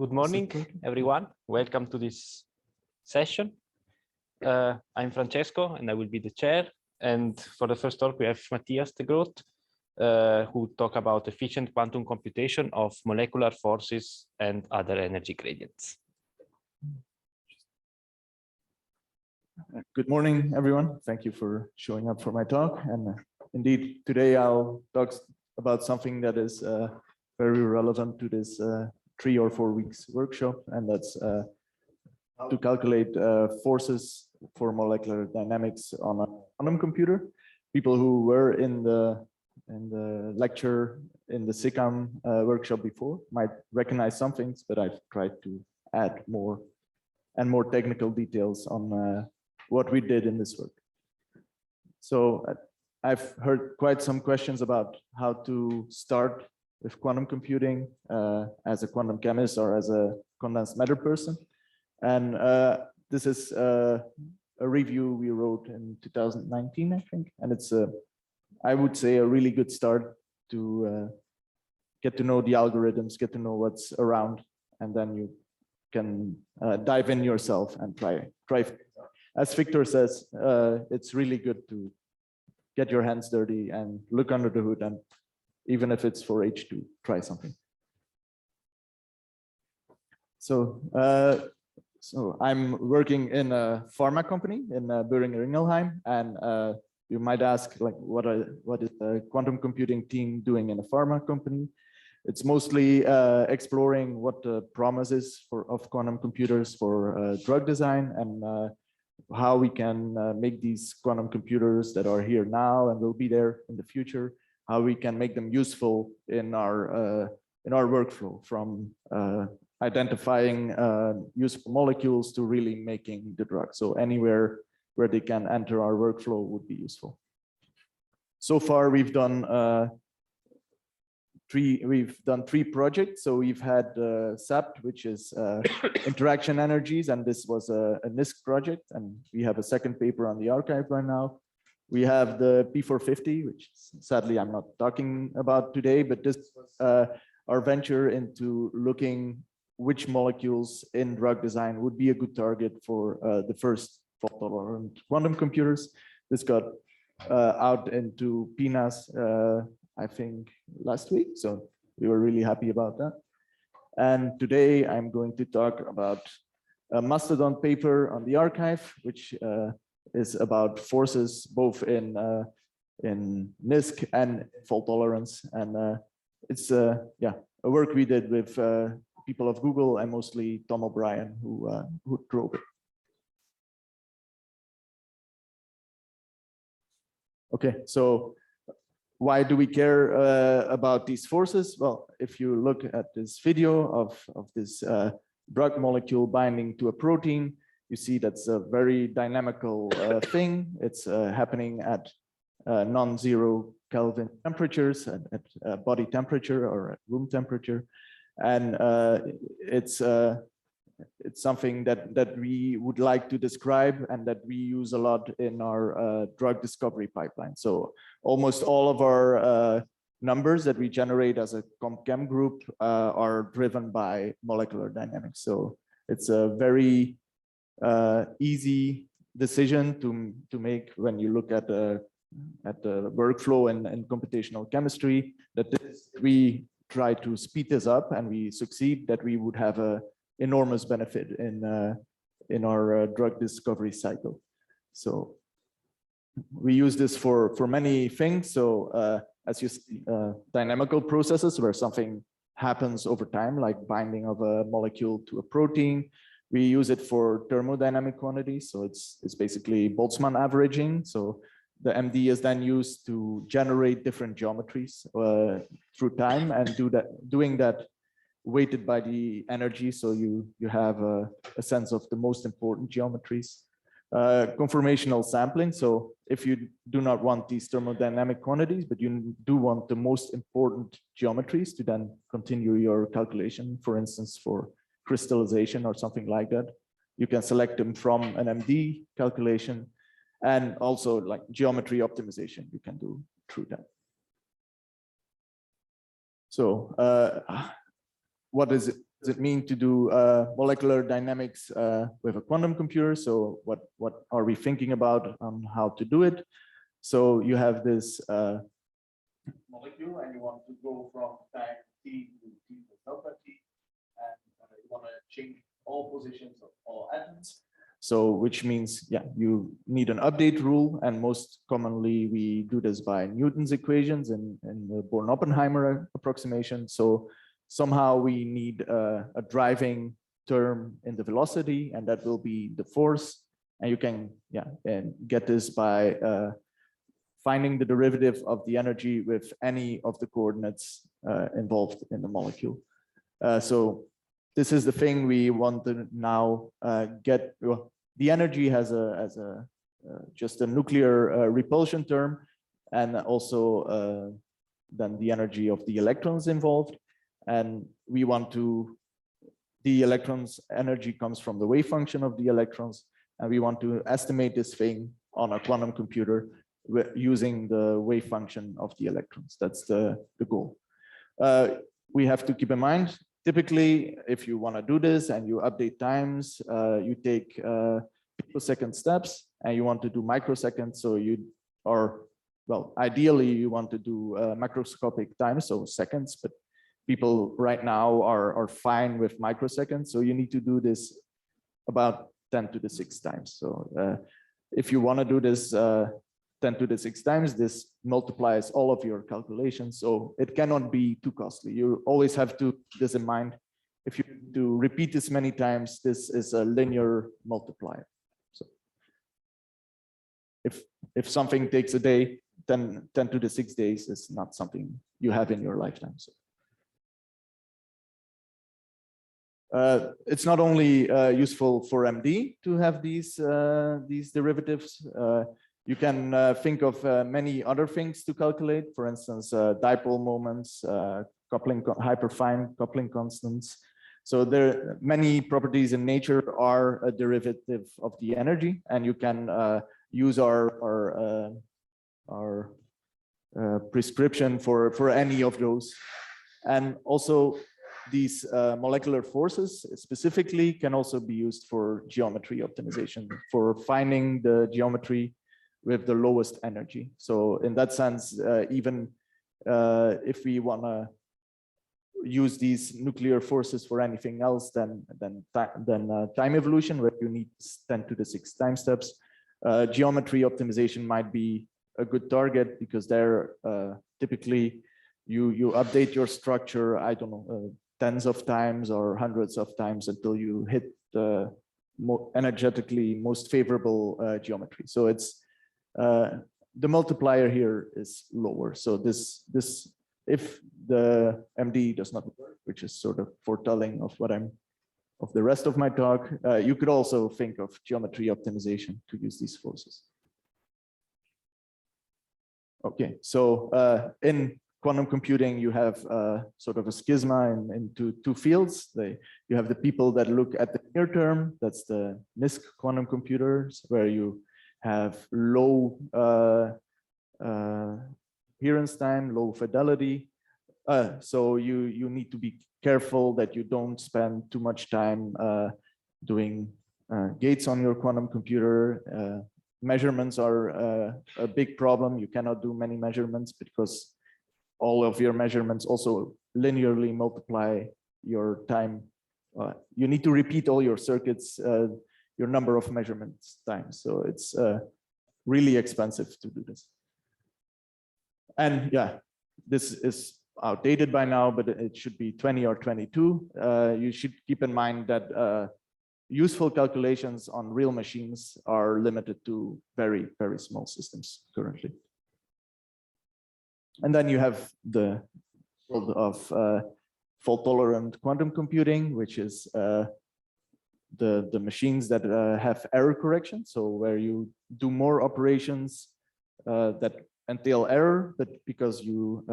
Good morning, everyone. Welcome to this session. I'm Francesco, and I will be the chair. And for the first talk, we have Matthias Degroote, who talk about efficient quantum computation of molecular forces and other energy gradients. Good morning, everyone. Thank you for showing up for my talk. And indeed, today I'll talk about something that is very relevant to this 3 or 4 weeks workshop, and that's to calculate forces for molecular dynamics on a quantum computer. People who were in the lecture in the SICAM workshop before might recognize some things, but I've tried to add more and more technical details on what we did in this work. So I've heard quite some questions about how to start with quantum computing as a quantum chemist or as a condensed matter person. And this is a review we wrote in 2019, I think. And it's, I would say, a really good start to get to know the algorithms, get to know what's around, and then you can dive in yourself and try. As Victor says, it's really good to get your hands dirty and look under the hood, and even if it's for H2, try something. So, I'm working in a pharma company in Boehringer Ingelheim, and you might ask, like, what is the quantum computing team doing in a pharma company? It's mostly exploring what the promise is of quantum computers for drug design, and how we can make these quantum computers that are here now and will be there in the future, how we can make them useful in our workflow, from identifying useful molecules to really making the drug. So anywhere where they can enter our workflow would be useful. So far, we've done three projects. So we've had SAPT, which is interaction energies, and this was a NISC project, and we have a second paper on the archive right now. We have the P450, which sadly I'm not talking about today, but this was our venture into looking which molecules in drug design would be a good target for the first fault-tolerant quantum computers. This got out into PNAS, I think, last week, so we were really happy about that. And today I'm going to talk about a Mastodon paper on the archive, which is about forces both in NISC and fault tolerance, and it's a work we did with people of Google, and mostly Tom O'Brien, who drove it. Okay, so why do we care about these forces? Well, if you look at this video of this drug molecule binding to a protein, you see that's a very dynamical thing. It's happening at non-zero Kelvin temperatures, at body temperature or at room temperature, and it's something that we would like to describe and that we use a lot in our drug discovery pipeline. So almost all of our numbers that we generate as a comp-chem group are driven by molecular dynamics. So it's a very easy decision to make when you look at the workflow and computational chemistry, that we try to speed this up and we succeed, that we would have a enormous benefit in our drug discovery cycle. So we use this for many things. So as you see, dynamical processes where something happens over time, like binding of a molecule to a protein. We use it for thermodynamic quantities. So it's basically Boltzmann averaging. So the MD is then used to generate different geometries through time, and doing that weighted by the energy, so you have a sense of the most important geometries. Conformational sampling, so if you do not want these thermodynamic quantities, but you do want the most important geometries to then continue your calculation, for instance, for crystallization or something like that, you can select them from an MD calculation, and also like geometry optimization you can do through that. So what is does it mean to do molecular dynamics with a quantum computer? So what are we thinking about on how to do it? So you have this molecule and you want to go from time t to t plus delta t, and you want to change all positions of all atoms. So which means, yeah, you need an update rule, and most commonly we do this by Newton's equations and the Born-Oppenheimer approximation. So somehow we need a driving term in the velocity, and that will be the force. And you can, yeah, and get this by finding the derivative of the energy with any of the coordinates involved in the molecule. So this is the thing we want to now get. Well, the energy has just a nuclear repulsion term, and also then the energy of the electrons involved. And we want to, the electrons energy comes from the wave function of the electrons, and we want to estimate this thing on a quantum computer using the wave function of the electrons. That's the goal. We have to keep in mind, typically, if you want to do this and you update times, you take picosecond steps, and you want to do microseconds. So you are, well, ideally you want to do macroscopic times, so seconds, but people right now are fine with microseconds. So you need to do this about 10 to the 6 times. So if you want to do this 10 to the 6 times, this multiplies all of your calculations. So it cannot be too costly. You always have to keep this in mind. If you do repeat this many times, this is a linear multiplier. So if something takes a day, then 10 to the 6 days is not something you have in your lifetime. So it's not only useful for MD to have these derivatives. You can think of many other things to calculate. For instance, dipole moments, coupling, hyperfine coupling constants. So there are many properties in nature are a derivative of the energy, and you can use our prescription for any of those. And also, these molecular forces specifically can also be used for geometry optimization, for finding the geometry with the lowest energy. So in that sense, even if we want to use these nuclear forces for anything else than time evolution, where you need 10 to the 6 time steps, geometry optimization might be a good target, because there typically you update your structure, I don't know, tens of times or hundreds of times until you hit the energetically most favorable geometry. So it's the multiplier here is lower. So this if the MD does not work, which is sort of foretelling of the rest of my talk, you could also think of geometry optimization to use these forces. Okay, so in quantum computing, you have sort of a schisma into 2 fields. You have the people that look at the near term, that's the NISQ quantum computers, where you have low adherence time, low fidelity. So you need to be careful that you don't spend too much time doing gates on your quantum computer. Measurements are a big problem. You cannot do many measurements because all of your measurements also linearly multiply your time. You need to repeat all your circuits, your number of measurements times. So it's really expensive to do this. And yeah, this is outdated by now, but it should be 20 or 22. You should keep in mind that useful calculations on real machines are limited to very, very small systems currently. And then you have the world of fault-tolerant quantum computing, which is the machines that have error correction. So where you do more operations that entail error, but because you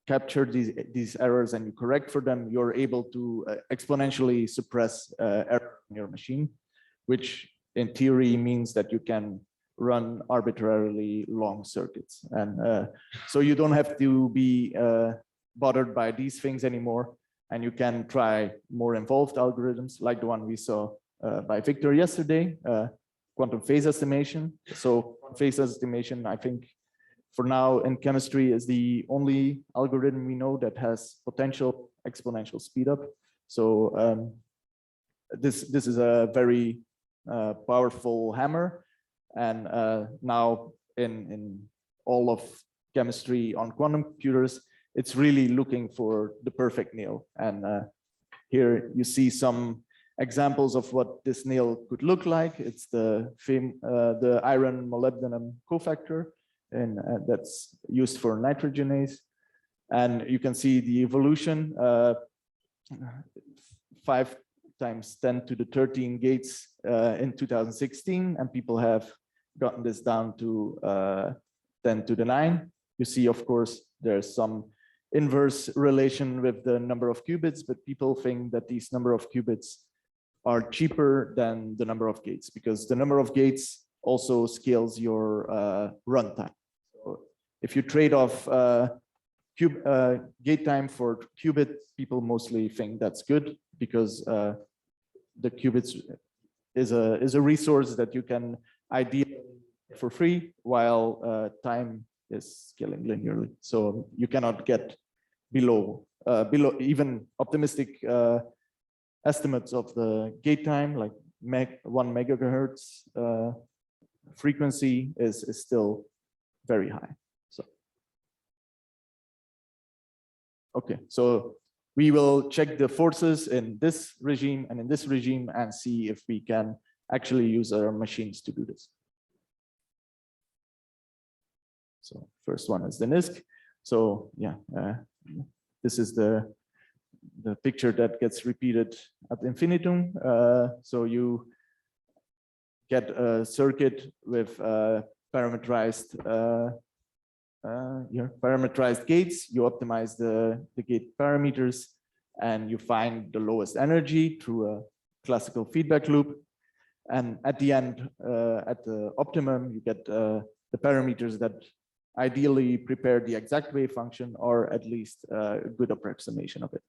capture these errors and you correct for them, you're able to exponentially suppress error in your machine, which in theory means that you can run arbitrarily long circuits. And so you don't have to be bothered by these things anymore. And you can try more involved algorithms like the one we saw by Victor yesterday, quantum phase estimation. So phase estimation, I think for now in chemistry is the only algorithm we know that has potential exponential speedup. So this is a very powerful hammer. And now in all of chemistry on quantum computers, it's really looking for the perfect Knill. And here you see some examples of what this Knill could look like. It's the iron molybdenum cofactor, and that's used for nitrogenase. And you can see the evolution, 5 × 10⁻13 gates in 2016, and people have gotten this down to 10⁻9. You see, of course, there's some inverse relation with the number of qubits, but people think that these number of qubits are cheaper than the number of gates, because the number of gates also scales your runtime. So if you trade off gate time for qubit, people mostly think that's good, because the qubits is a resource that you can ideally get for free, while time is scaling linearly. So you cannot get below even optimistic estimates of the gate time, like 1 megahertz frequency is still very high. So okay, so we will check the forces in this regime and in this regime and see if we can actually use our machines to do this. So first one is the NISC. So yeah, this is the picture that gets repeated ad infinitum. So you get a circuit with parameterized gates. You optimize the gate parameters, and you find the lowest energy through a classical feedback loop. And at the end, at the optimum, you get the parameters that ideally prepare the exact wave function, or at least a good approximation of it.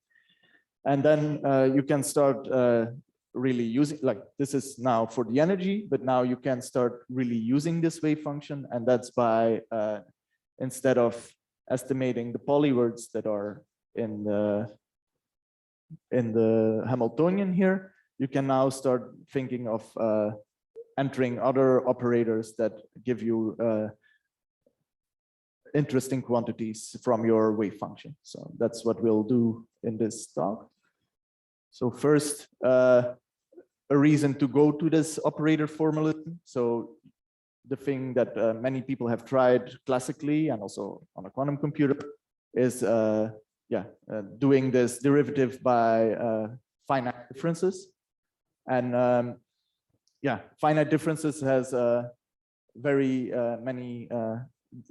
And then you can start really using, like, this is now for the energy, but now you can start really using this wave function. And that's by, instead of estimating the polywords that are in the Hamiltonian here, you can now start thinking of entering other operators that give you interesting quantities from your wave function. So that's what we'll do in this talk. So first, a reason to go to this operator formalism. So the thing that many people have tried classically and also on a quantum computer is doing this derivative by finite differences. And finite differences has very many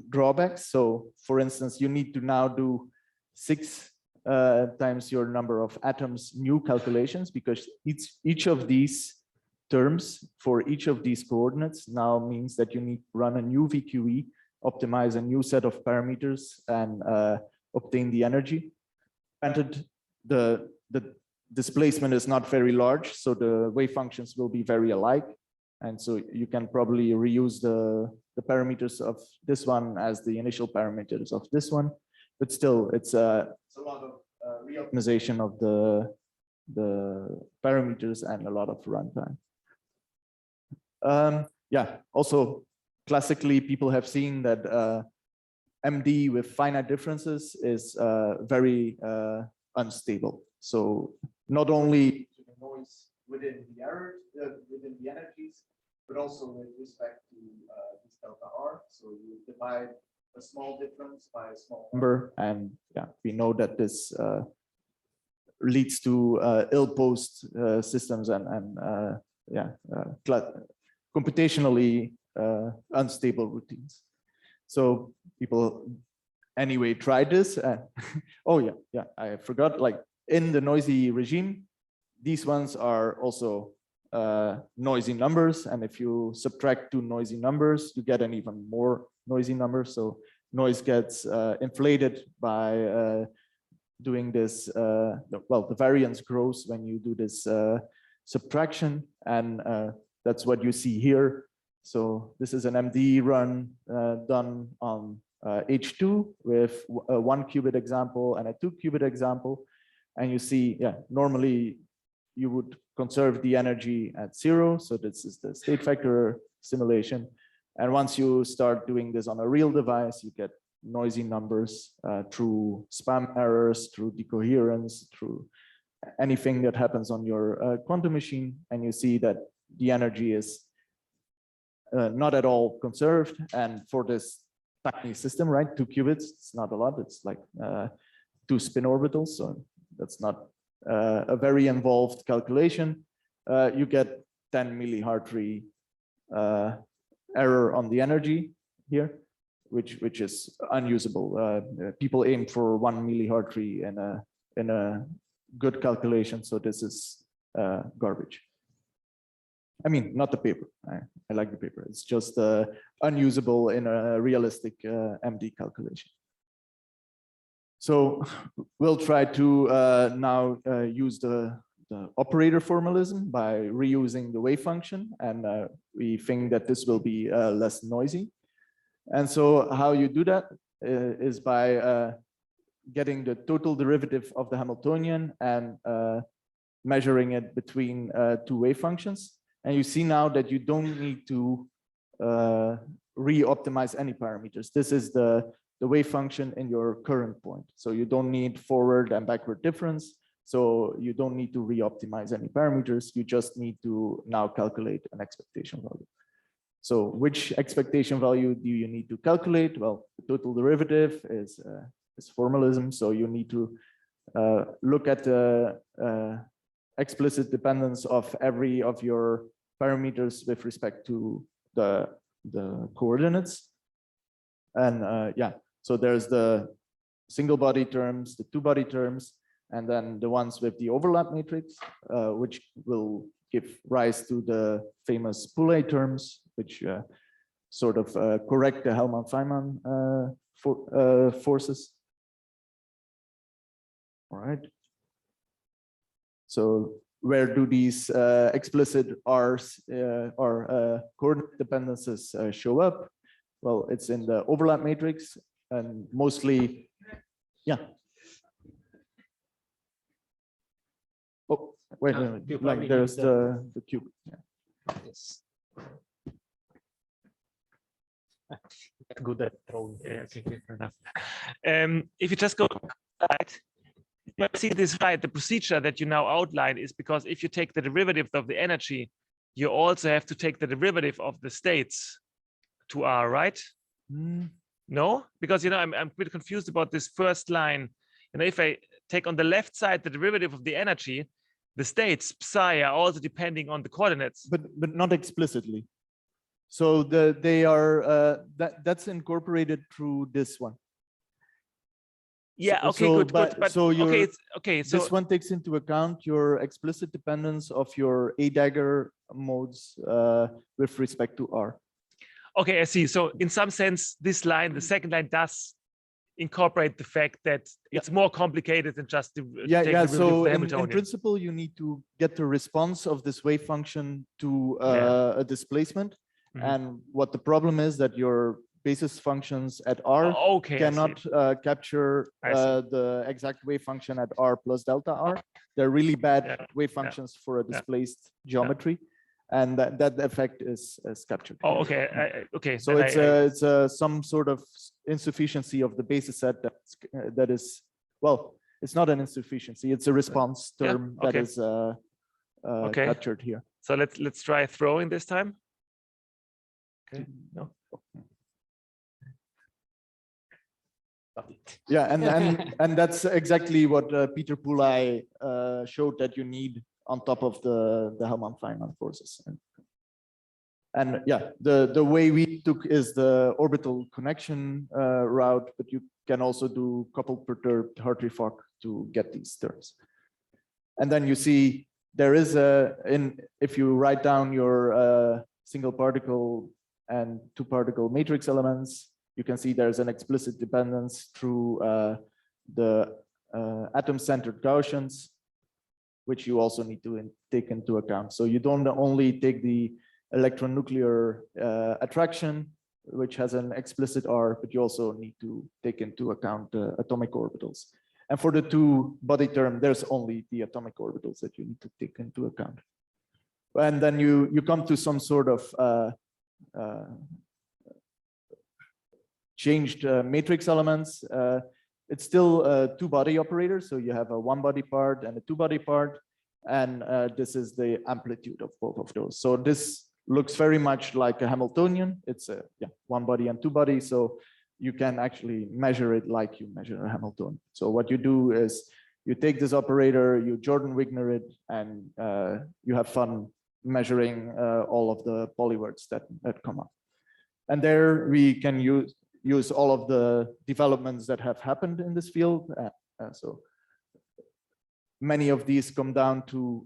drawbacks. So for instance, you need to now do 6 times your number of atoms new calculations, because each of these terms for each of these coordinates now means that you need to run a new VQE, optimize a new set of parameters, and obtain the energy. Granted, the displacement is not very large, so the wave functions will be very alike. And so you can probably reuse the parameters of this one as the initial parameters of this one. But still, it's a lot of reoptimization of the parameters and a lot of runtime. Also, classically, people have seen that MD with finite differences is very unstable. So not only the noise within the error, within the energies, but also with respect to this delta R. So you divide a small difference by a small number, and we know that this leads to ill-posed systems and computationally unstable routines. So people anyway tried this. I forgot, like in the noisy regime, these ones are also noisy numbers. And if you subtract 2 noisy numbers, you get an even more noisy number. So noise gets inflated by doing this, the variance grows when you do this subtraction, and that's what you see here. So this is an MD run done on H2 with a 1 qubit example and a 2 qubit example. And you see, yeah, normally you would conserve the energy at 0. So this is the state factor simulation. And once you start doing this on a real device, you get noisy numbers through spam errors, through decoherence, through anything that happens on your quantum machine. And you see that the energy is not at all conserved. And for this tiny system, right, 2 qubits, it's not a lot. It's like 2 spin orbitals. So that's not a very involved calculation. You get 10 millihartry error on the energy here, which is unusable. People aim for 1 millihartry in a good calculation. So this is garbage. I mean, not the paper. I like the paper. It's just unusable in a realistic MD calculation. So we'll try to now use the operator formalism by reusing the wave function, and we think that this will be less noisy. And so how you do that is by getting the total derivative of the Hamiltonian and measuring it between 2 wave functions. And you see now that you don't need to re-optimize any parameters. This is the wave function in your current point. So you don't need forward and backward difference. So you don't need to re-optimize any parameters. You just need to now calculate an expectation value. So which expectation value do you need to calculate? Well, the total derivative is formalism. So you need to look at the explicit dependence of every of your parameters with respect to the coordinates. And yeah, so there's the single body terms, the 2 body terms, and then the ones with the overlap matrix, which will give rise to the famous Poulet terms, which sort of correct the Hellman-Feynman forces. All right. So where do these explicit R's or coordinate dependencies show up? Well, it's in the overlap matrix, and mostly, yeah. Oh, wait a minute. Like there's the cube. Yeah. Yes. Good at throwing. Yeah, okay, fair enough. If you just go right, you see this right. The procedure that you now outline is because if you take the derivative of the energy, you also have to take the derivative of the states to R, right? No, because I'm a bit confused about this first line. If I take on the left side the derivative of the energy, the states psi are also depending on the coordinates, but not explicitly. So they are that's incorporated through this one. Yeah. Okay. So, good. But so okay. Okay. So this one takes into account your explicit dependence of your A-dagger modes with respect to R. Okay, I see. So in some sense, this line, the second line, does incorporate the fact that it's more complicated than just to take the derivative so of the in Hamiltonian. principle, you need to get the response of this wave function to a displacement. And what the problem is that your basis functions at R cannot capture the exact wave function at R plus delta R. They're really bad wave functions for a displaced geometry. And that effect is captured. Oh, okay. Okay. So it's some sort of insufficiency of the basis set that is, well, it's not an insufficiency. It's a response term that is captured here. So let's try throwing this time. Okay. No. Yeah, and that's exactly what Peter Poulet showed that you need on top of the Hellman-Feynman forces. And yeah, the way we took is the orbital connection route, but you can also do coupled perturbed Hartree-Fock to get these terms. And then you see there is if you write down your single particle and 2 particle matrix elements, you can see there's an explicit dependence through the atom-centered Gaussians, which you also need to take into account. So you don't only take the electronuclear attraction, which has an explicit R, but you also need to take into account atomic orbitals. And for the two body term, there's only the atomic orbitals that you need to take into account. And then you come to some sort of changed matrix elements. It's still a two-body operator, so you have a one-body part and a two-body part, and this is the amplitude of both of those. So this looks very much like a Hamiltonian. It's a one body and two body, so you can actually measure it like you measure a Hamiltonian. So what you do is you take this operator, you Jordan-Wigner it, and you have fun measuring all of the polywords that come up. And there we can use all of the developments that have happened in this field. So many of these come down to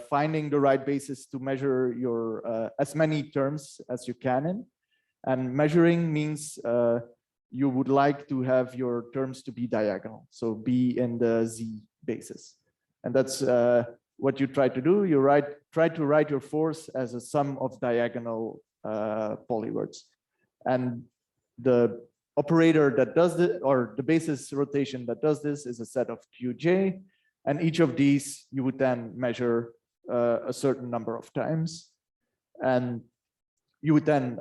finding the right basis to measure your as many terms as you can in. And measuring means you would like to have your terms to be diagonal, so be in the Z basis. And that's what you try to do. You try to write your force as a sum of diagonal polywords. And the operator that does this, or the basis rotation that does this, is a set of Qj. And each of these you would then measure a certain number of times. And you would then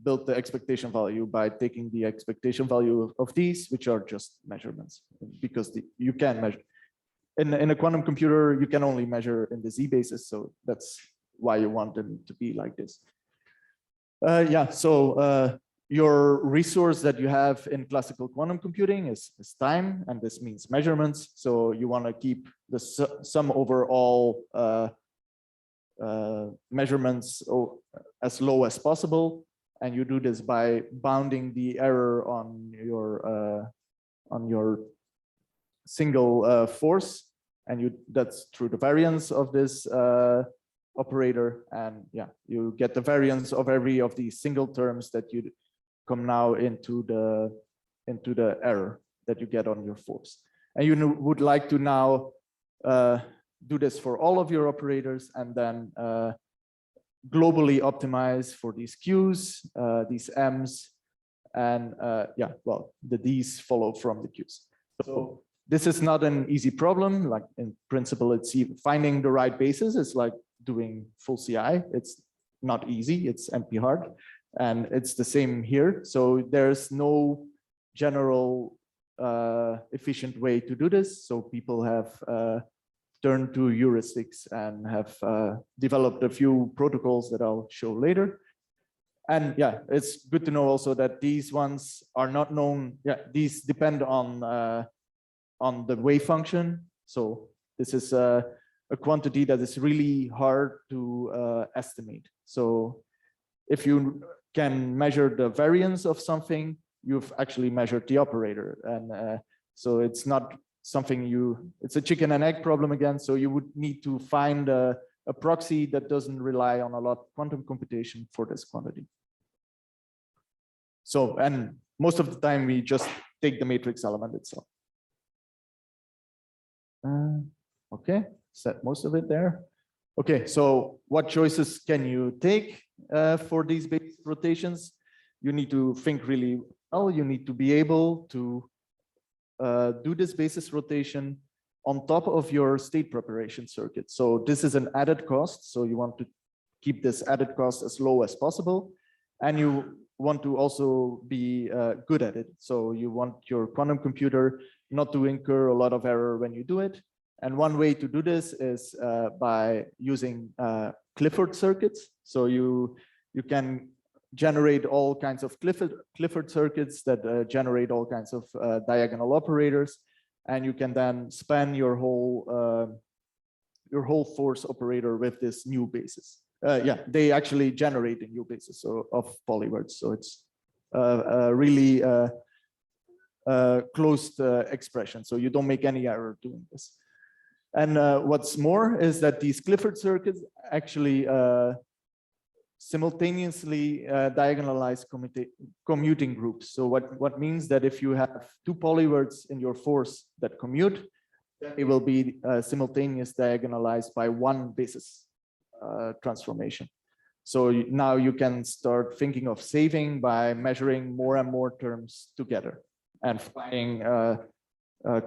build the expectation value by taking the expectation value of these, which are just measurements, because you can measure. In a quantum computer, you can only measure in the Z basis, so that's why you want them to be like this. So your resource that you have in classical quantum computing is time, and this means measurements. So you want to keep the sum over all measurements as low as possible, and you do this by bounding the error on your single force, and that's through the variance of this operator, and you get the variance of every of these single terms that you come now into the error that you get on your force. And you would like to now do this for all of your operators, and then globally optimize for these Qs, these Ms, and the Ds follow from the Qs. So this is not an easy problem. Like in principle, it's finding the right basis. It's like doing full CI. It's not easy. It's NP hard. And it's the same here. So there's no general efficient way to do this. So people have turned to heuristics and have developed a few protocols that I'll show later. And it's good to know also that these ones are not known. These depend on the wave function. So this is a quantity that is really hard to estimate. So if you can measure the variance of something, you've actually measured the operator. And so it's not something it's a chicken and egg problem again. So you would need to find a proxy that doesn't rely on a lot of quantum computation for this quantity. So, and most of the time we just take the matrix element itself. Okay, set most of it there. Okay, so what choices can you take for these base rotations? You need to think really well. You need to be able to do this basis rotation on top of your state preparation circuit. So this is an added cost. So you want to keep this added cost as low as possible. And you want to also be good at it. So you want your quantum computer not to incur a lot of error when you do it. And one way to do this is by using Clifford circuits. So you can generate all kinds of Clifford circuits that generate all kinds of diagonal operators, and you can then span your whole force operator with this new basis. They actually generate a new basis of polywords. So it's a really closed expression. So you don't make any error doing this. And what's more is that these Clifford circuits actually simultaneously diagonalize commuting groups. So what means that if you have two polywords in your force that commute, it will be simultaneous diagonalized by one basis transformation. So now you can start thinking of saving by measuring more and more terms together and finding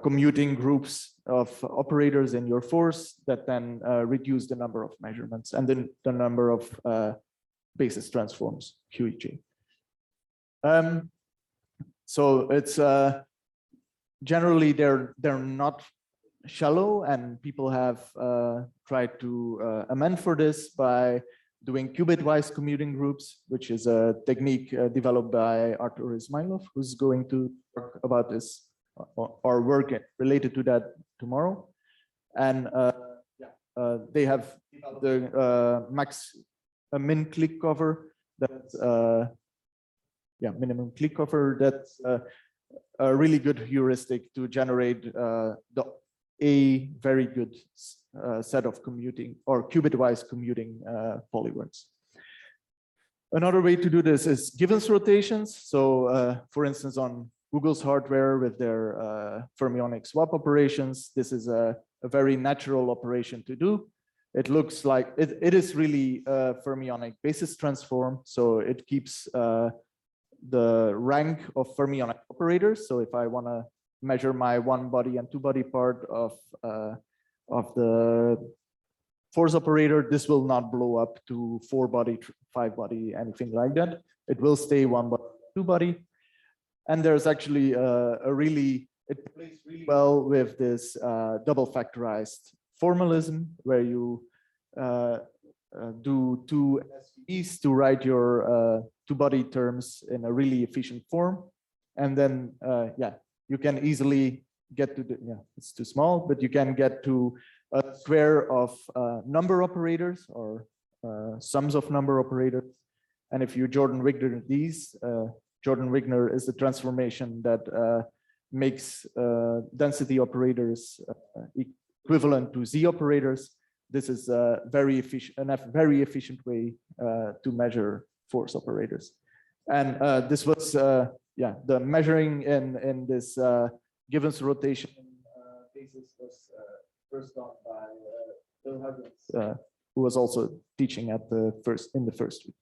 commuting groups of operators in your force that then reduce the number of measurements and then the number of basis transforms, QEJ. So it's generally they're not shallow, and people have tried to amend for this by doing qubit-wise commuting groups, which is a technique developed by Artur Ismailov, who's going to talk about this or work related to that tomorrow. And they have the min click cover that's minimum click cover that's a really good heuristic to generate a very good set of commuting or qubit-wise commuting polywords. Another way to do this is Givens rotations. So for instance, on Google's hardware with their fermionic swap operations, this is a very natural operation to do. It looks like it is really a fermionic basis transform. So it keeps the rank of fermionic operators. So if I want to measure my one body and two body part of the force operator, this will not blow up to 4 body, 5 body, anything like that. It will stay 1 body, 2 body. And there's actually it plays really well with this double factorized formalism, where you do 2 SVEs to write your 2 body terms in a really efficient form. And then, you can easily get to the, it's too small, but you can get to a square of number operators or sums of number operators. And if you Jordan-Wigner these, Jordan-Wigner is the transformation that makes density operators equivalent to Z operators. This is a very efficient way to measure force operators. And this was the measuring in this Givens rotation basis was first done by Bill Huggins, who was also teaching at in the first week.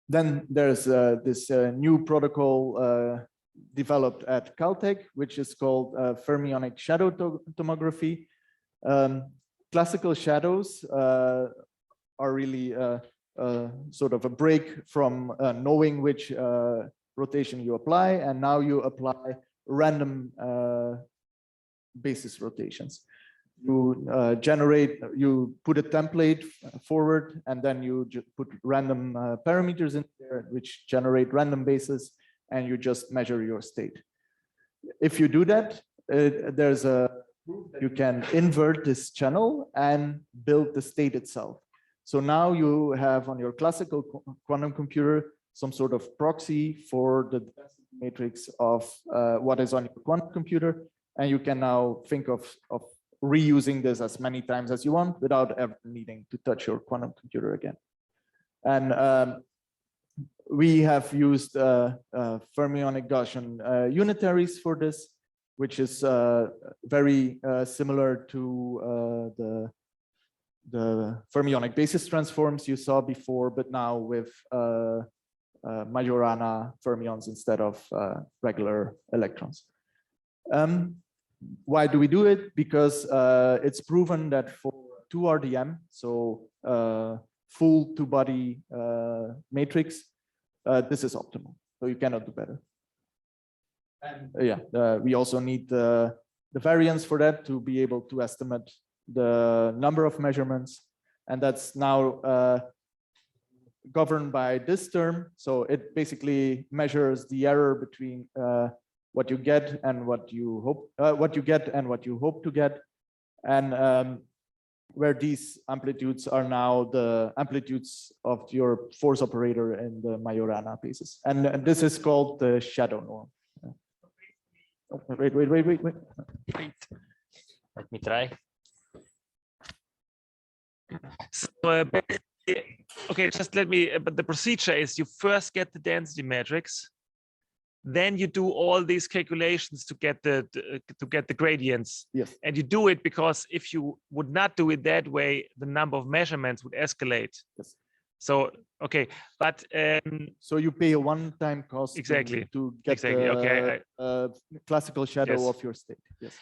Then there's this new protocol developed at Caltech, which is called Fermionic shadow tomography. Classical shadows are really sort of a break from knowing which rotation you apply, and now you apply random basis rotations. You put a template forward, and then you put random parameters in there which generate random bases, and you just measure your state. If you do that, there's a proof that you can invert this channel and build the state itself. So now you have on your classical quantum computer some sort of proxy for the density matrix of what is on your quantum computer, and you can now think of reusing this as many times as you want without ever needing to touch your quantum computer again. And we have used fermionic Gaussian unitaries for this, which is very similar to the fermionic basis transforms you saw before, but now with Majorana fermions instead of regular electrons. Why do we do it? Because it's proven that for 2RDM, so full 2-body matrix, this is optimal. So you cannot do better. And we also need the variance for that to be able to estimate the number of measurements, and that's now governed by this term. So it basically measures the error between what you get and what you hope to get, and where these amplitudes are now the amplitudes of your force operator in the Majorana basis, and this is called the shadow norm. Wait. Let me try. So, okay, just let me, but the procedure is you first get the density matrix, then you do all these calculations to get the gradients. Yes. And you do it because if you would not do it that way, the number of measurements would escalate. Yes. So okay, but so you pay a one-time cost exactly to get exactly the okay classical shadow yes. of your state. Yes.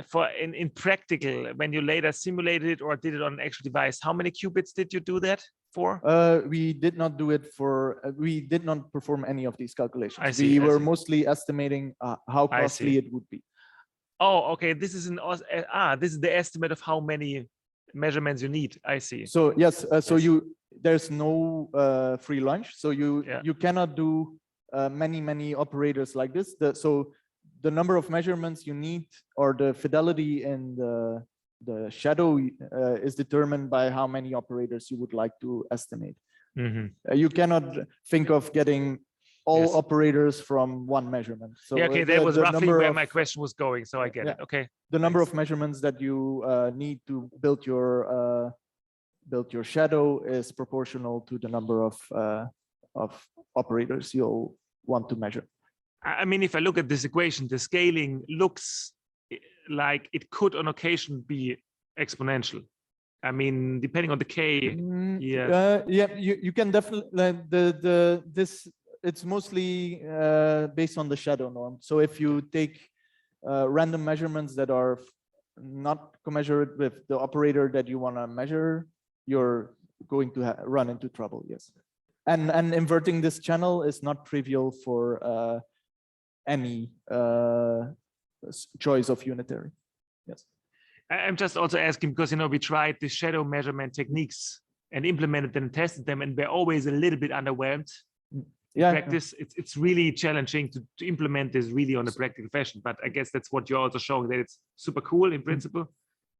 For in practical, when you later simulated it or did it on an actual device, how many qubits did you do that for? We did not do it for. We did not perform any of these calculations. I see, we were mostly estimating how costly it would be. Oh, okay. This is this is the estimate of how many measurements you need. I see. So yes, so yes. there's no free lunch. So you cannot do many operators like this. So the number of measurements you need or the fidelity in the shadow is determined by how many operators you would like to estimate. Mm-hmm. You cannot think of getting all yes. operators from one measurement. So yeah, okay, that was roughly where my question was going. So I get it. Okay. The number of measurements that you need to build your shadow is proportional to the number of operators you'll want to measure. I mean, if I look at this equation, the scaling looks like it could on occasion be exponential. I mean, depending on the K. Yeah, you can definitely it's mostly based on the shadow norm. So if you take random measurements that are not commensurate with the operator that you want to measure, you're going to run into trouble. Yes, and inverting this channel is not trivial for any choice of unitary. Yes. I'm just also asking because we tried the shadow measurement techniques and implemented them and tested them, and we're always a little bit underwhelmed. Yeah. Practice, it's really challenging to implement this really on a practical fashion. But I guess that's what you're also showing, that it's super cool in principle,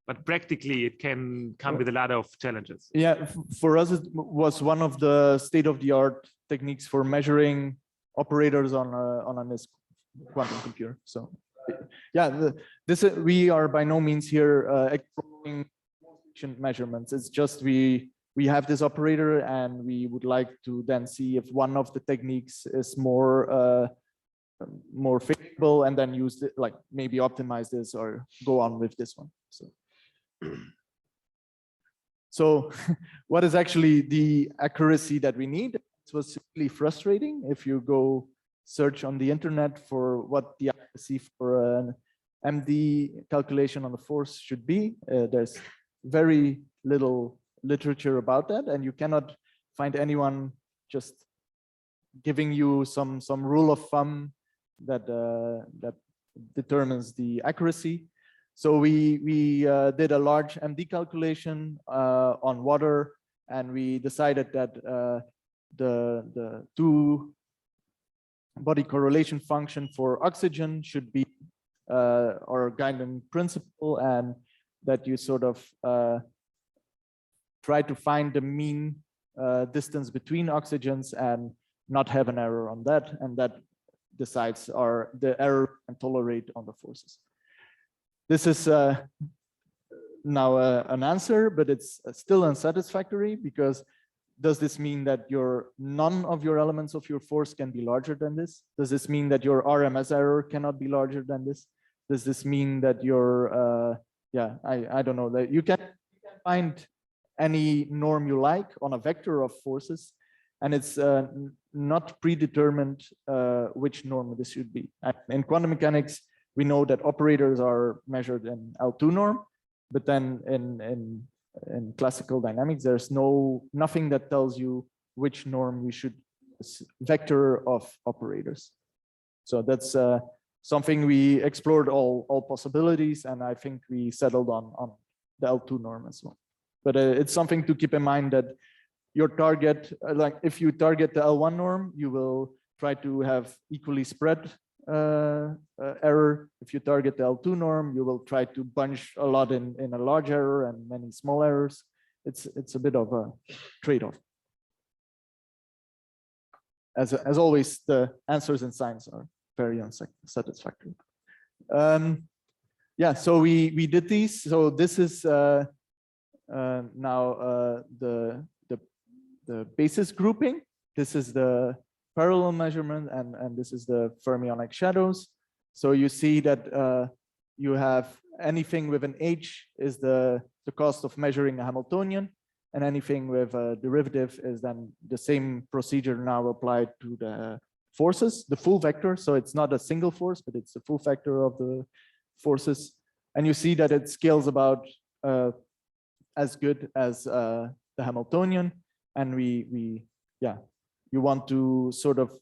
but practically it can come with a lot of challenges. Yeah, for us it was one of the state-of-the-art techniques for measuring operators on a quantum computer. So yeah, we are by no means here exploring efficient measurements. It's just we have this operator and we would like to then see if one of the techniques is more favorable and then use it, like maybe optimize this or go on with this one. So what is actually the accuracy that we need? It was really frustrating. If you go search on the internet for what the accuracy for an MD calculation on the force should be, there's very little literature about that, and you cannot find anyone just giving you some rule of thumb that that determines the accuracy. So we did a large MD calculation on water, and we decided that the two body correlation function for oxygen should be our guiding principle, and that you sort of try to find the mean distance between oxygens and not have an error on that, and that decides the error and tolerate on the forces. This is now an answer, but it's still unsatisfactory, because does this mean that none of your elements of your force can be larger than this? Does this mean that your RMS error cannot be larger than this? Does this mean that your I don't know, that you can find any norm you like on a vector of forces, and it's not predetermined which norm this should be. And in quantum mechanics, we know that operators are measured in L2 norm, but then in classical dynamics, there's nothing that tells you which norm we should vector of operators. So that's something we explored all possibilities, and I think we settled on the L2 norm as well. But it's something to keep in mind that your target, like if you target the L1 norm, you will try to have equally spread error. If you target the L2 norm, you will try to bunch a lot in a large error and many small errors. It's a bit of a trade-off. As always, the answers in science are very unsatisfactory. Yeah, so we did these. So this is now the basis grouping. This is the parallel measurement, and this is the fermionic shadows. So you see that you have anything with an H is the cost of measuring a Hamiltonian, and anything with a derivative is then the same procedure now applied to the forces, the full vector. So it's not a single force, but it's the full vector of the forces. And you see that it scales about as good as the Hamiltonian. And you want to sort of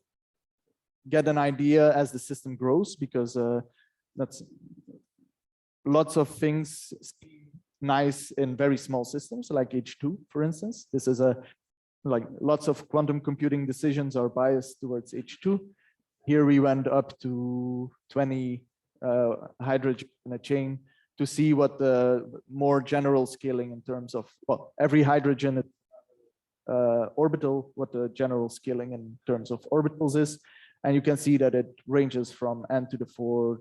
get an idea as the system grows, because that's lots of things nice in very small systems like H2, for instance. This is like lots of quantum computing decisions are biased towards H2. Here we went up to 20 hydrogen in a chain to see what the more general scaling in terms of, well, every hydrogen orbital, what the general scaling in terms of orbitals is. And you can see that it ranges from n to the 4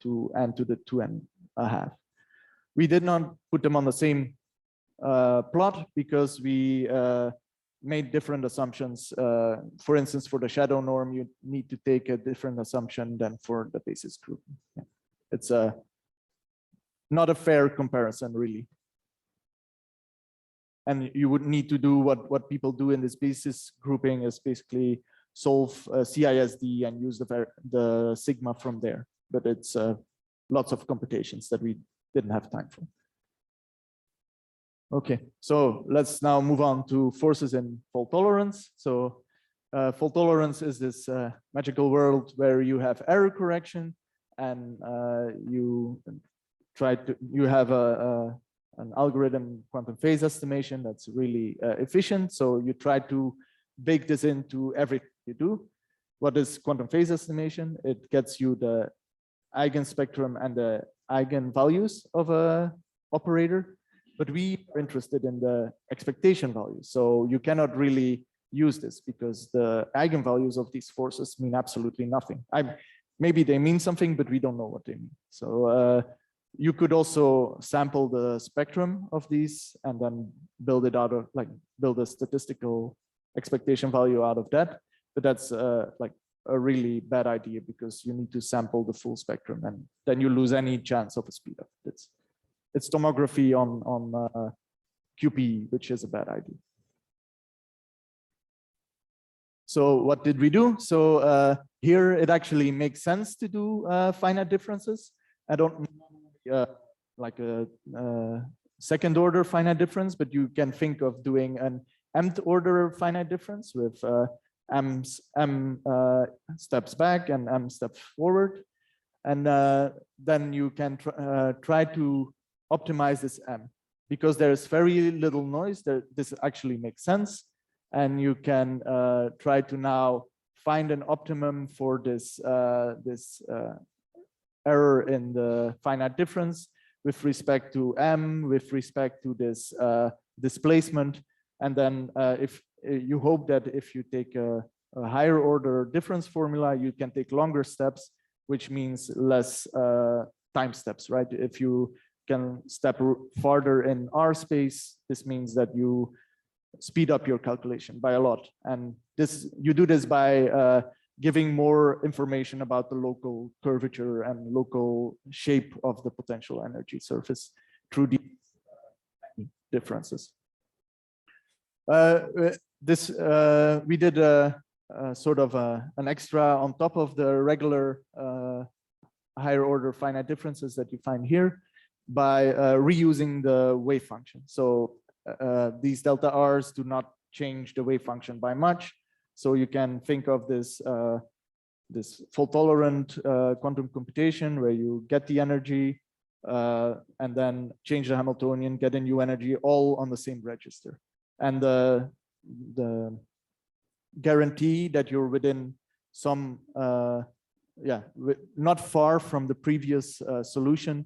to n to the 2.5. We did not put them on the same plot because we made different assumptions. For instance, for the shadow norm, you need to take a different assumption than for the basis group. Yeah. It's not a fair comparison, really. And you would need to do what people do in this basis grouping is basically solve CISD and use the sigma from there. But it's lots of computations that we didn't have time for. Okay, so let's now move on to forces in fault tolerance. So fault tolerance is this magical world where you have error correction, and you have an algorithm quantum phase estimation that's really efficient. So you try to bake this into everything you do. What is quantum phase estimation? It gets you the eigenspectrum and the eigenvalues of a operator, but we are interested in the expectation values. So you cannot really use this because the eigenvalues of these forces mean absolutely nothing. Maybe they mean something, but we don't know what they mean. So you could also sample the spectrum of these and then build it out of, like, build a statistical expectation value out of that. But that's like a really bad idea because you need to sample the full spectrum, and then you lose any chance of a speed up. It's tomography on QPE, which is a bad idea. So what did we do? So here it actually makes sense to do finite differences. I don't like a second order finite difference, but you can think of doing an mth order finite difference with m steps back and m steps forward. And then you can try to optimize this m. Because there's very little noise, this actually makes sense. And you can try to now find an optimum for this, error in the finite difference with respect to m, with respect to this displacement. And then if you hope that if you take a higher order difference formula, you can take longer steps, which means less time steps, right? If you can step farther in R space, this means that you speed up your calculation by a lot. And this, you do this by giving more information about the local curvature and local shape of the potential energy surface through these differences. We did sort of an extra on top of the regular higher order finite differences that you find here by reusing the wave function. So these delta R's do not change the wave function by much. So you can think of this this fault tolerant quantum computation where you get the energy and then change the Hamiltonian, get a new energy, all on the same register. And the guarantee that you're within some, not far from the previous solution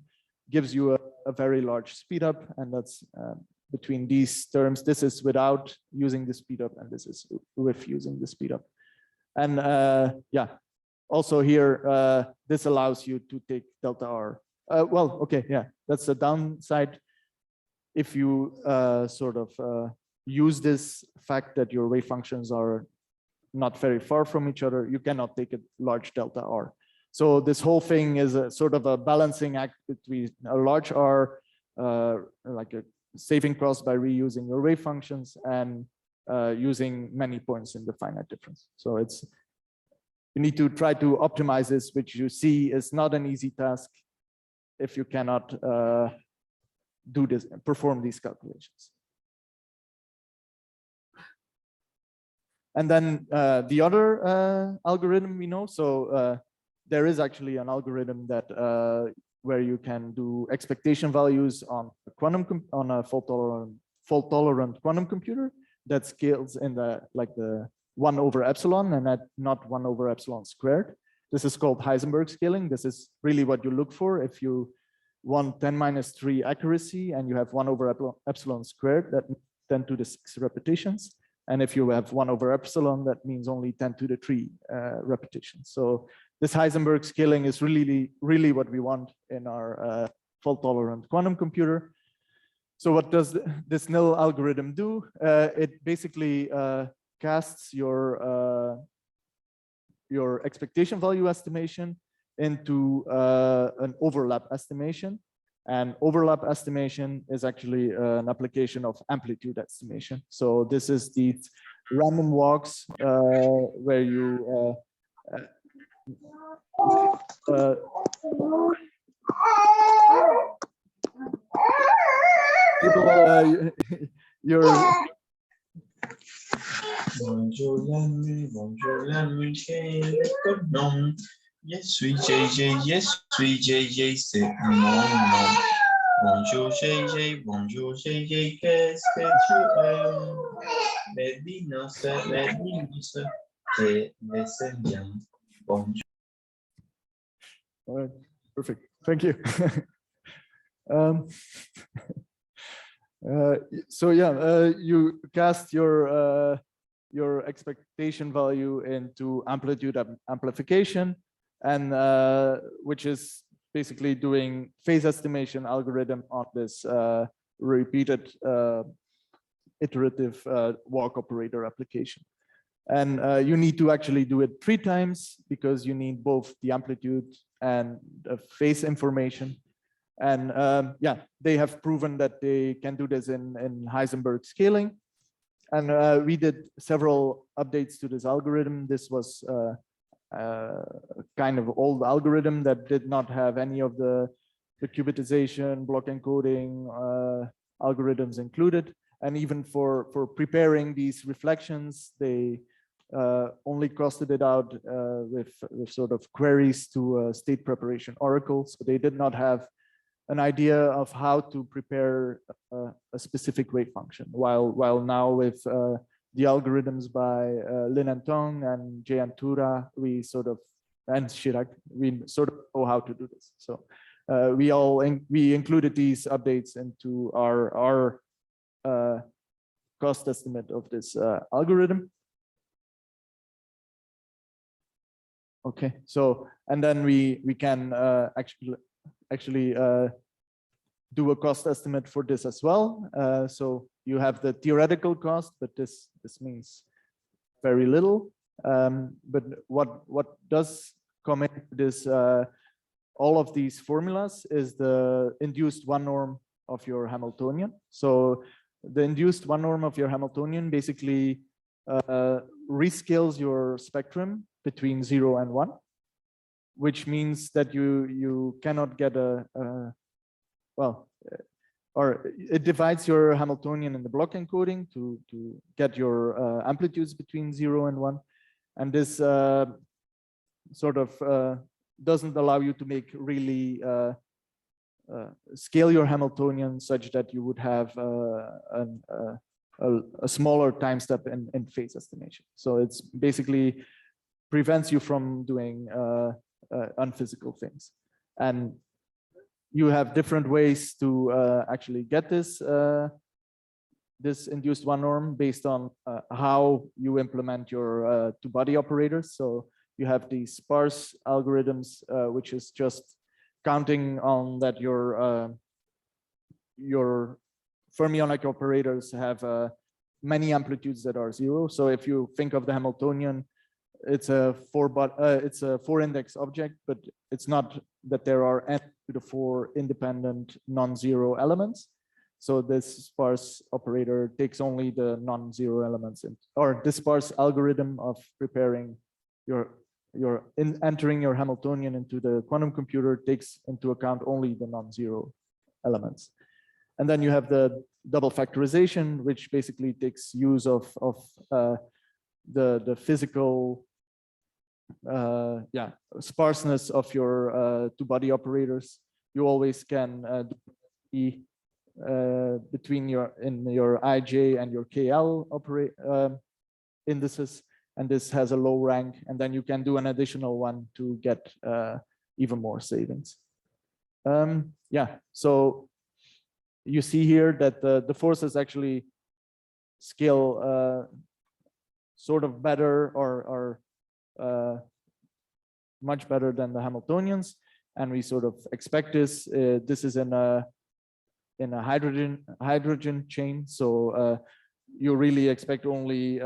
gives you a very large speed up, and that's between these terms. This is without using the speed up, and this is with using the speed up. And also here, this allows you to take delta R. Well, okay, yeah, that's the downside. If you sort of use this fact that your wave functions are not very far from each other, you cannot take a large delta R. So this whole thing is a sort of a balancing act between a large R, like a saving cost by reusing your wave functions, and using many points in the finite difference. So it's, you need to try to optimize this, which you see is not an easy task if you cannot do this, perform these calculations. And then the other algorithm we know, so there is actually an algorithm that where you can do expectation values on a fault tolerant quantum computer that scales in the 1/epsilon and not 1/epsilon squared. This is called Heisenberg scaling. This is really what you look for if you want 10⁻³ accuracy and you have 1/epsilon squared, that 10⁶ repetitions. And if you have 1/epsilon, that means only 10⁻³ repetitions. So this Heisenberg scaling is really what we want in our fault-tolerant quantum computer. So what does this Knill algorithm do? It basically casts your expectation value estimation into an overlap estimation. And overlap estimation is actually an application of amplitude estimation. So this is the random walks where you Yes, we JJ, yes, we JJ, say non, non. Bonjour JJ, bonjour JJ, qu'est-ce que tu aimes? Les dinosaures, et les bien. Bonjour. All right, perfect. Thank you. So yeah, you cast your expectation value into amplitude amplification, and which is basically doing phase estimation algorithm on this repeated iterative walk operator application. And you need to actually do it 3 times because you need both the amplitude and the phase information. And yeah, they have proven that they can do this in Heisenberg scaling. And we did several updates to this algorithm. This was kind of old algorithm that did not have any of the qubitization, block encoding algorithms included. And even for preparing these reflections, they only costed it out with sort of queries to state preparation Oracle. So they did not have an idea of how to prepare a specific wave function. While now with the algorithms by Lin and Tong and Jay and Tura, we sort of, and Chirac, we sort of know how to do this. So we included these updates into our cost estimate of this algorithm. Okay, so and then we can actually do a cost estimate for this as well. So you have the theoretical cost, but this means very little. But what does come into this, all of these formulas is the induced one norm of your Hamiltonian. So the induced one norm of your Hamiltonian basically rescales your spectrum between 0 and 1, which means that you cannot get or it divides your Hamiltonian in the block encoding to get your amplitudes between 0 and 1. And this sort of doesn't allow you to make really scale your Hamiltonian such that you would have a smaller time step in phase estimation. So it's basically prevents you from doing unphysical things. And you have different ways to actually get this this induced one norm based on how you implement your two-body operators. So you have these sparse algorithms, which is just counting on that your fermionic operators have many amplitudes that are 0. So if you think of the Hamiltonian, it's a four index object, but it's not that there are n to the 4 independent non-zero elements. So this sparse operator takes only the non-zero elements or this sparse algorithm of preparing entering your Hamiltonian into the quantum computer takes into account only the non-zero elements. And then you have the double factorization, which basically takes use of the physical sparseness of your two-body operators. You always can be between your IJ and your KL indices, and this has a low rank, and then you can do an additional one to get even more savings. So you see here that the forces actually scale sort of better or much better than the Hamiltonians, and we sort of expect this. This is in a hydrogen chain, so you really expect only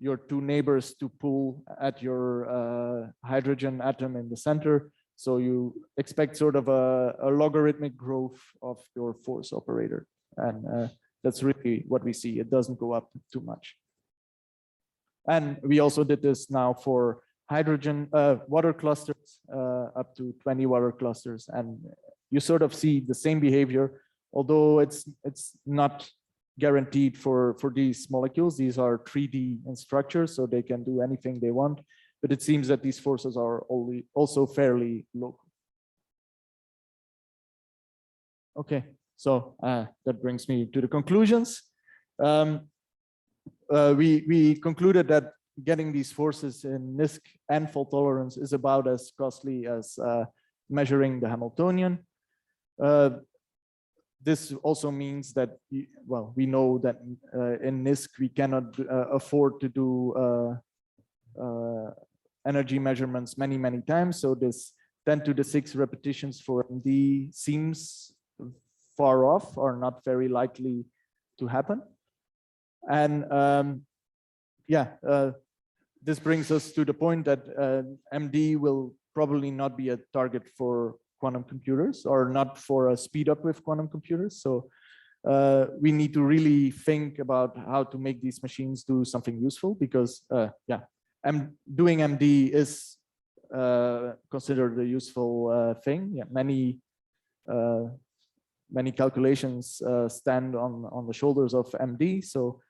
your two neighbors to pull at your hydrogen atom in the center. So you expect sort of a logarithmic growth of your force operator, and that's really what we see. It doesn't go up too much. And we also did this now for hydrogen water clusters up to 20 water clusters, and you sort of see the same behavior, although it's not guaranteed for these molecules. These are 3D in structure, so they can do anything they want, but it seems that these forces are also fairly local. Okay, so that brings me to the conclusions. We concluded that getting these forces in NISQ and fault tolerance is about as costly as measuring the Hamiltonian. This also means that, well, we know that in NISQ we cannot afford to do energy measurements many times. So this 10 to the 6 repetitions for MD seems far off or not very likely to happen. And this brings us to the point that MD will probably not be a target for quantum computers, or not for a speed up with quantum computers. So we need to really think about how to make these machines do something useful, because doing MD is considered a useful thing. Yeah, many calculations stand on the shoulders of MD. So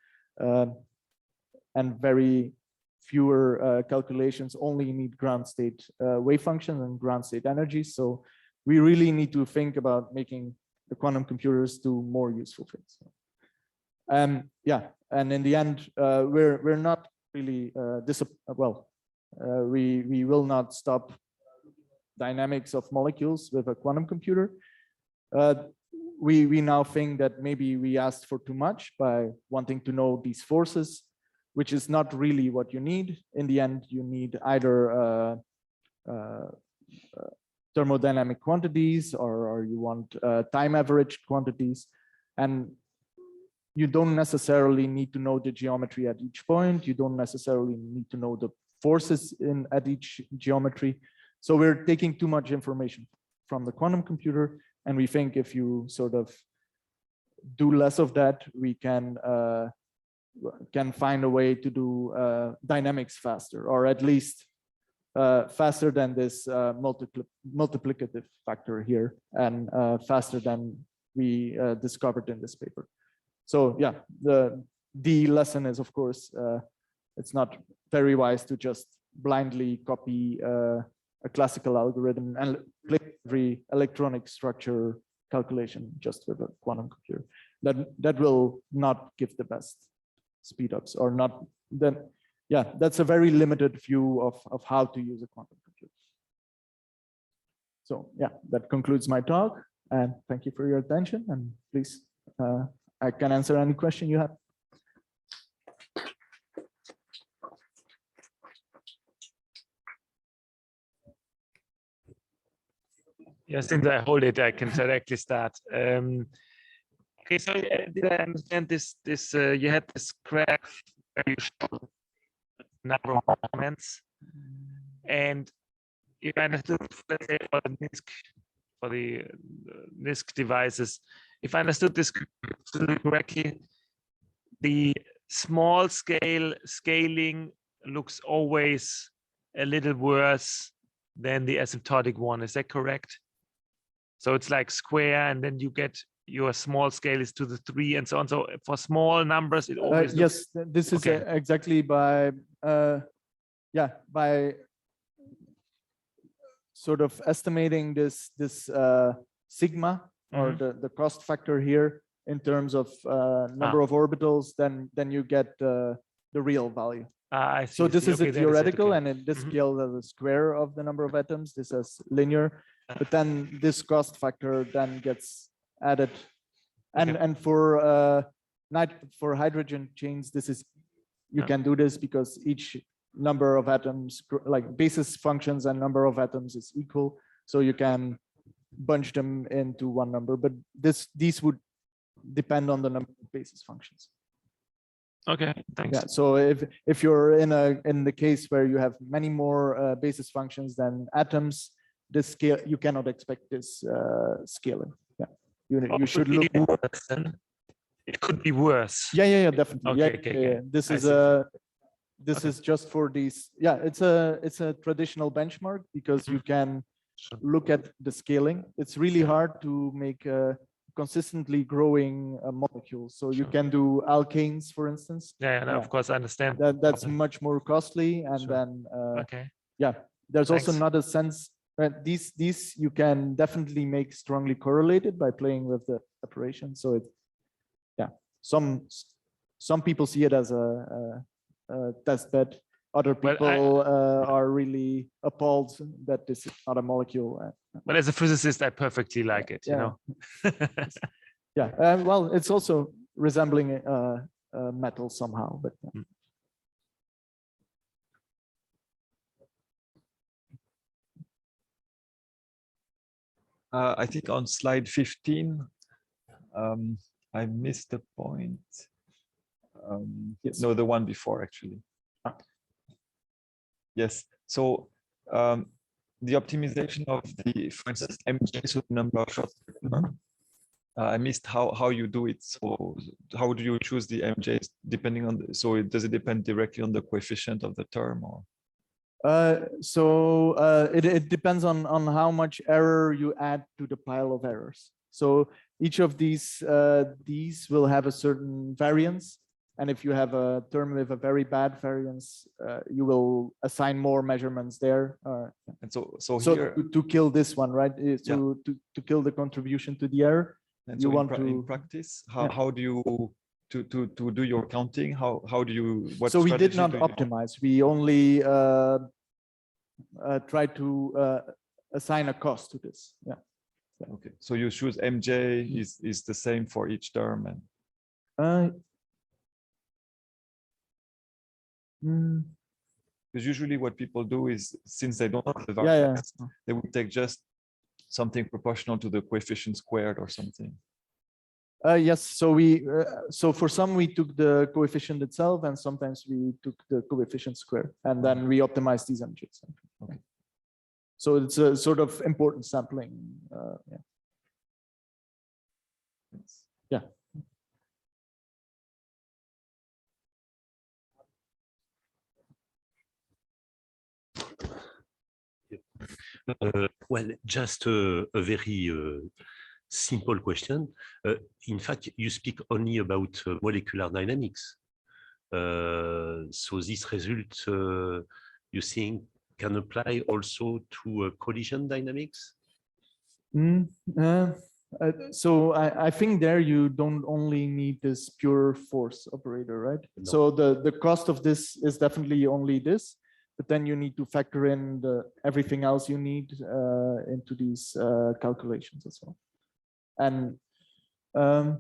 and very fewer calculations only need ground state wave function and ground state energy. So we really need to think about making the quantum computers do more useful things. And in the end, we're not really we will not stop dynamics of molecules with a quantum computer. We now think that maybe we asked for too much by wanting to know these forces, which is not really what you need. In the end, you need either thermodynamic quantities, or you want time averaged quantities, and you don't necessarily need to know the geometry at each point. You don't necessarily need to know the forces at each geometry. So we're taking too much information from the quantum computer, and we think if you sort of do less of that, we can find a way to do dynamics faster, or at least faster than this multiplicative factor here, and faster than we discovered in this paper. So yeah, the lesson is, of course, it's not very wise to just blindly copy a classical algorithm and play every electronic structure calculation just with a quantum computer. That will not give the best speed ups, or not. Then that's a very limited view of how to use a quantum computer. So yeah, that concludes my talk, and thank you for your attention, and please I can answer any question you have. Yeah, since I hold it, I can directly start. Okay, so did I understand this? You had this graph where you showed number of elements, and if I understood, let's say for the NISC devices, if I understood this correctly, the small scale scaling looks always a little worse than the asymptotic one. Is that correct? So it's like square, and then you get your small scale is to the 3 and so on. So for small numbers, it always yes, this is okay. Exactly by by sort of estimating this sigma or the cost factor here in terms of number of orbitals, then you get the real value. I see, so this is okay, a theoretical, okay. and this scales as a square of the number of atoms. This is linear, but then this cost factor then gets added. And for hydrogen chains, this is you can do this because each number of atoms, like basis functions and number of atoms, is equal. So you can bunch them into one number, but these would depend on the number of basis functions. Okay, thanks. Yeah. So if you're in the case where you have many more basis functions than atoms, this scale you cannot expect this scaling. Yeah. You should look. It could be worse. Yeah, definitely. Okay. This is just for these. Yeah, it's a traditional benchmark because you can look at the scaling. It's really hard to make a consistently growing molecule. So you can do alkanes, for instance. Yeah, of course I understand. That's much more costly, and then there's also not a sense. These you can definitely make strongly correlated by playing with the operation. So it, some people see it as a test bed. Other people are really appalled that this is not a molecule. But as a physicist, I perfectly like it. You know. Well, it's also resembling metal somehow, but. I think on slide 15, I missed the point. Yes. No, the one before, actually. Yes. So the optimization of the, for instance, MJ, so the number of shots per term, I missed how you do it. So how do you choose the MJs depending on does it depend directly on the coefficient of the term, or? It depends on how much error you add to the pile of errors. So each of these will have a certain variance, and if you have a term with a very bad variance, you will assign more measurements there. And so here, to kill this one, right? To kill the contribution to the error. And you so want in practice, how do you to do your counting? How do you? What so we did not optimize. We only try to assign a cost to this. Yeah. Okay. So you choose MJ is the same for each term, and because usually what people do is, since they don't have the variance, they would take just something proportional to the coefficient squared or something. Yes, so we so for some we took the coefficient itself, and sometimes we took the coefficient square, and then we optimized these MJs. Okay. So it's a sort of important sampling. Yeah. Well, just a very simple question. In fact, you speak only about molecular dynamics. So this result, you think, can apply also to collision dynamics? So I think there you don't only need this pure force operator, right? No. So the cost of this is definitely only this, but then you need to factor in everything else you need into these calculations as well. And I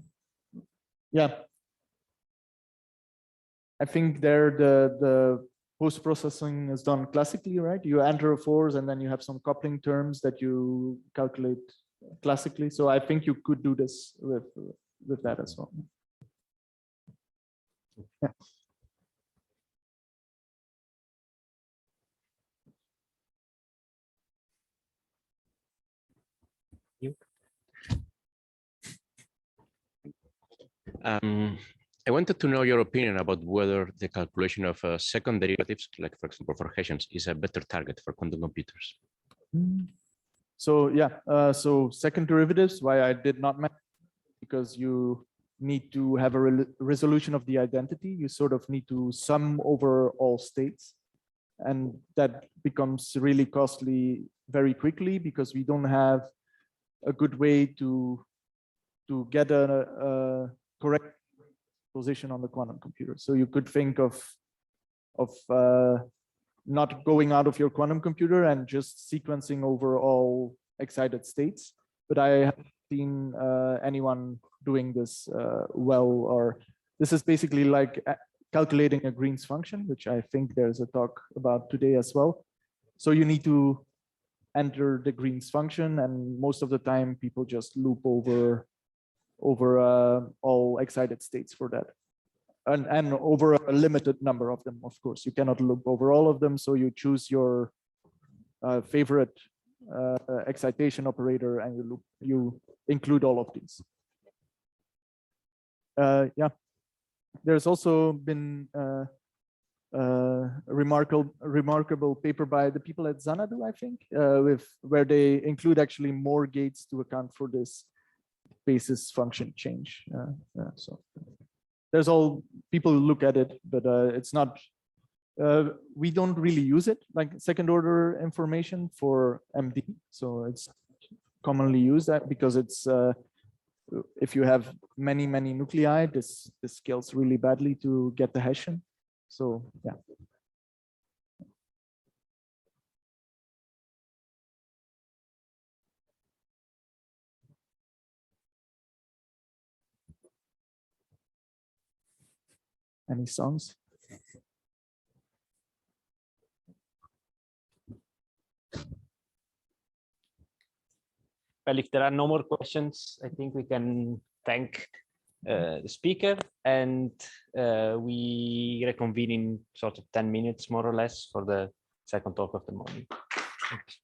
think there the post-processing is done classically, right? You enter a force and then you have some coupling terms that you calculate classically. So I think you could do this with with that as well. Yeah. I wanted to know your opinion about whether the calculation of second derivatives, like for example for Hessians, is a better target for quantum computers. So yeah, so second derivatives, why I did not mention, because you need to have a resolution of the identity. You sort of need to sum over all states. And that becomes really costly very quickly because we don't have a good way to get a correct position on the quantum computer. So you could think of not going out of your quantum computer and just sequencing over all excited states. But I haven't seen anyone doing this well, or this is basically like calculating a Green's function, which I think there's a talk about today as well. So you need to enter the Green's function, and most of the time people just loop over all excited states for that. And over a limited number of them, of course. You cannot loop over all of them, so you choose your favorite excitation operator and you include all of these. Yeah, there's also been a remarkable paper by the people at Xanadu, I think, where they include actually more gates to account for this basis function change. So there's all people look at it, but it's not. We don't really use it like second order information for MD, so it's commonly used that because it's if you have many nuclei, this scales really badly to get the Hessian. So yeah. Any songs? Well, if there are no more questions, I think we can thank the speaker, and we reconvene in sort of 10 minutes, more or less, for the second talk of the morning. Thanks.